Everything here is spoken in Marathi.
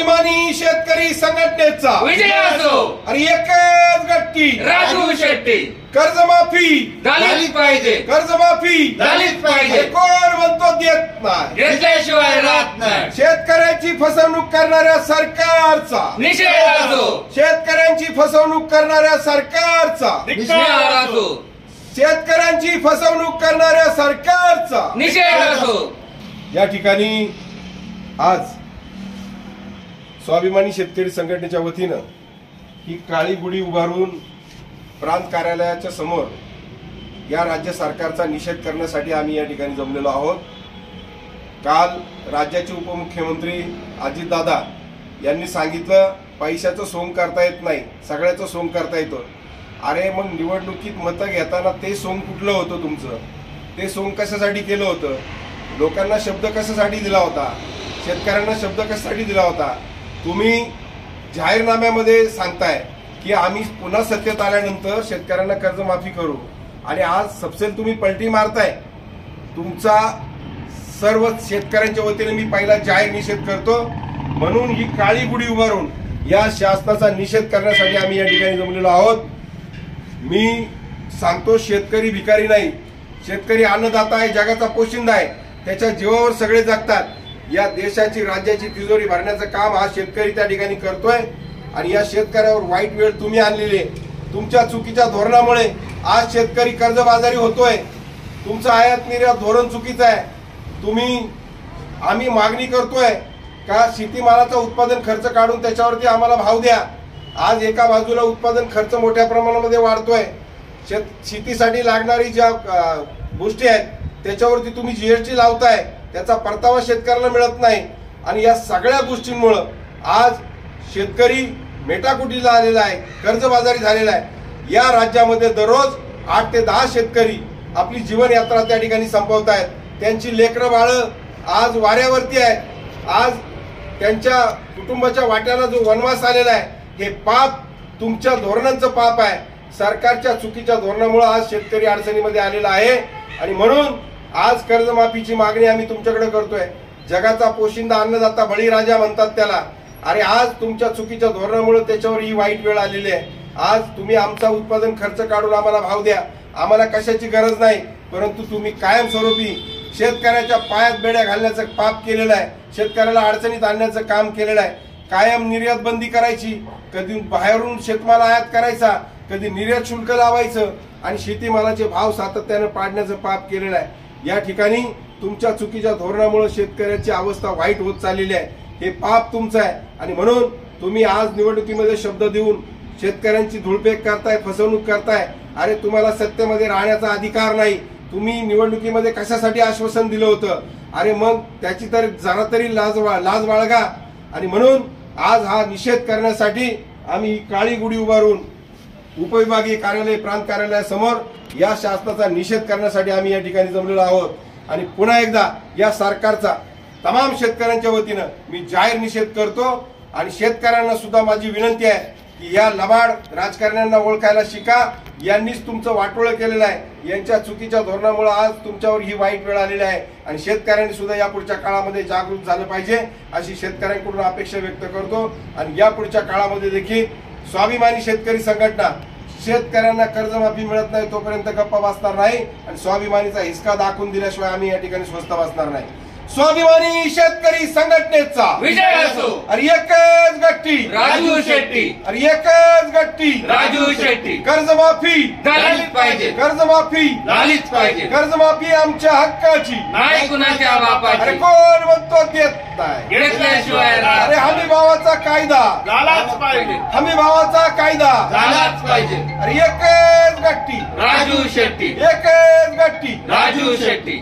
स्वाभिमानी शेतकरी संघटनेचा विजय असो. आणि एकच गट्टी राजू शेट्टी. कर्जमाफी झालीच पाहिजे. कर्जमाफी झालीच पाहिजे. कोण म्हणतो देत नाही, घेतल्याशिवाय राहत नाही. शेतकऱ्यांची फसवणूक करणाऱ्या सरकारचा निषेध असो. शेतकऱ्यांची फसवणूक करणाऱ्या सरकारचा निषेध असो. शेतकऱ्यांची फसवणूक करणाऱ्या सरकारचा निषेध असो. या ठिकाणी आज स्वाभिमानी शेतकरी संघटनेच्या वतीनं ही काळी गुढी उभारून प्रांत कार्यालयाच्या समोर या राज्य सरकारचा निषेध करण्यासाठी आम्ही या ठिकाणी जमलेलो आहोत. काल राज्याचे उपमुख्यमंत्री अजितदादा यांनी सांगितलं पैशाचं सोंग करता येत नाही, सगळ्याचं सोंग करता येतं. अरे मग निवडणुकीत मतं घेताना ते सोंग कुठलं होतं तुमचं? ते सोंग कशासाठी केलं होतं? लोकांना शब्द कशासाठी दिला होता? शेतकऱ्यांना शब्द कशासाठी दिला होता? तुम्ही जाहीरनाम्यामध्ये सांगताय की आम्ही पुन्हा सत्तेत आल्यानंतर शेतकऱ्यांना कर्जमाफी करू आणि आज सपसेल तुम्ही पलटी मारताय. तुमचा सर्व शेतकऱ्यांच्या वतीने मी पहिला जाहीर निषेध करतो. म्हणून ही काळी गुढी उभारून या शासनाचा निषेध करण्यासाठी आम्ही या ठिकाणी जमलेलो आहोत. मी सांगतो, शेतकरी भिकारी नाही, शेतकरी अन्नदाता आहे, जगाचा पोशिंदा आहे. त्याच्या जीवावर सगळे जगतात. या देशाची राज्याची तिजोरी भरण्याचं काम हा शेतकरी त्या ठिकाणी करतोय आणि या शेतकऱ्यावर वाईट वेळ तुम्ही आणलेली आहे. तुमच्या चुकीच्या धोरणामुळे आज शेतकरी कर्जबाजारी होतोय. तुमचं आयात निर्यात धोरण चुकीचं आहे. आम्ही मागणी करतोय का शेतीमालाचा उत्पादन खर्च काढून त्याच्यावरती आम्हाला भाव द्या. आज एका बाजूला उत्पादन खर्च मोठ्या प्रमाणामध्ये वाढतोय. शेतीसाठी लागणारी ज्या गोष्टी आहेत त्याच्यावरती तुम्ही जीएसटी लावताय, त्याचा परतावा शेतकऱ्याला मिळत नाही आणि या सगळ्या गोष्टींमुळे आज शेतकरी मेटाकुटीला आलेला आहे, कर्जबाजारी झालेला आहे. या राज्यामध्ये दररोज 8 ते 10 शेतकरी आपली जीवनयात्रा त्या ठिकाणी संपवतायत. त्यांची लेकरं बाळं आज वाऱ्यावरती आहेत. आज त्यांच्या कुटुंबाच्या वाट्याला जो वनवास आलेला आहे, हे पाप तुमच्या धोरणांचं पाप आहे. सरकारच्या चुकीच्या धोरणामुळे आज शेतकरी अडचणीमध्ये आलेला आहे आणि म्हणून आज कर्जमाफीची मागणी आम्ही तुमच्याकडे करतोय. जगाचा पोशिंदा अन्नदाता बळीराजा म्हणतात त्याला. अरे आज तुमच्या चुकीच्या धोरणामुळे त्याच्यावर ही वाईट वेळ आलेली आहे. आज तुम्ही आमचा उत्पादन खर्च काढून आम्हाला भाव द्या, आम्हाला कशाची गरज नाही, परंतु तुम्ही कायमस्वरूपी शेतकऱ्याच्या पायात बेड्या घालण्याचं पाप केलेलं आहे. शेतकऱ्याला अडचणीत आणण्याचं काम केलेलं आहे. कायम निर्यात बंदी करायची, कधी बाहेरून शेतमाल आयात करायचा, कधी निर्यात शुल्क लावायचं आणि शेतीमालाचे भाव सातत्यानं पाडण्याचं पाप केलेलं आहे. या ठिकाणी तुमच्या चुकीच्या धोरणामुळे शेतकऱ्याची अवस्था वाईट होत चाललेली आहे. हे पाप तुमचं आहे आणि म्हणून तुम्ही आज निवडणुकीमध्ये शब्द देऊन शेतकऱ्यांची धुळपेक करताय, फसवणूक करताय. अरे तुम्हाला सत्तेमध्ये राहण्याचा अधिकार नाही. तुम्ही निवडणुकीमध्ये कशासाठी आश्वासन दिलं होतं? अरे मग त्याची तर जरा तरी लाज बाळगा. आणि म्हणून आज हा निषेध करण्यासाठी आम्ही ही काळी गुढी उभारून उपविभागीय कार्यालय प्रांत कार्यालयासमोर या शासनाचा निषेध करण्यासाठी आम्ही या ठिकाणी जमलेलो आहोत. आणि पुन्हा एकदा या सरकारचा तमाम शेतकऱ्यांच्या वतीनं मी जाहीर निषेध करतो. आणि शेतकऱ्यांना सुद्धा माझी विनंती आहे की या लबाड राजकारण्यांना ओळखायला शिका. यांनीच तुमचं वाटोळं केलेलं आहे. यांच्या चुकीच्या धोरणामुळे आज तुमच्यावर ही वाईट वेळ आलेली आहे आणि शेतकऱ्यांनी सुद्धा या पुढच्या काळामध्ये जागरूक झालं पाहिजे अशी शेतकऱ्यांकडून अपेक्षा व्यक्त करतो. आणि या पुढच्या काळामध्ये देखील स्वाभिमानी शेतकरी संघटना शेतकऱ्यांना कर्जमाफी मिळत नाही तोपर्यंत गप्पा बसणार नाही आणि स्वाभिमानीचा हिसका दाखवून दिल्याशिवाय आम्ही या ठिकाणी स्वस्थ बसणार नाही. स्वाभिमानी शेतकरी संघटनेचा विजय असो. आणि एकच गट्टी राजू शेट्टी. आणि एकच गट्टी राजू शेट्टी. कर्जमाफी झालीच पाहिजे. कर्जमाफी झालीच पाहिजे. कर्जमाफी आमच्या हक्काची नाही कुणाच्या अरे बापाची. कोण म्हणतो देत नाही, घेतल्याशिवाय राहत अरे हमी भावाचा कायदा झालाच पाहिजे. हमी भावाचा कायदा झालाच पाहिजे. अरे एकच गट्टी राजू शेट्टी. एकच गट्टी राजू शेट्टी.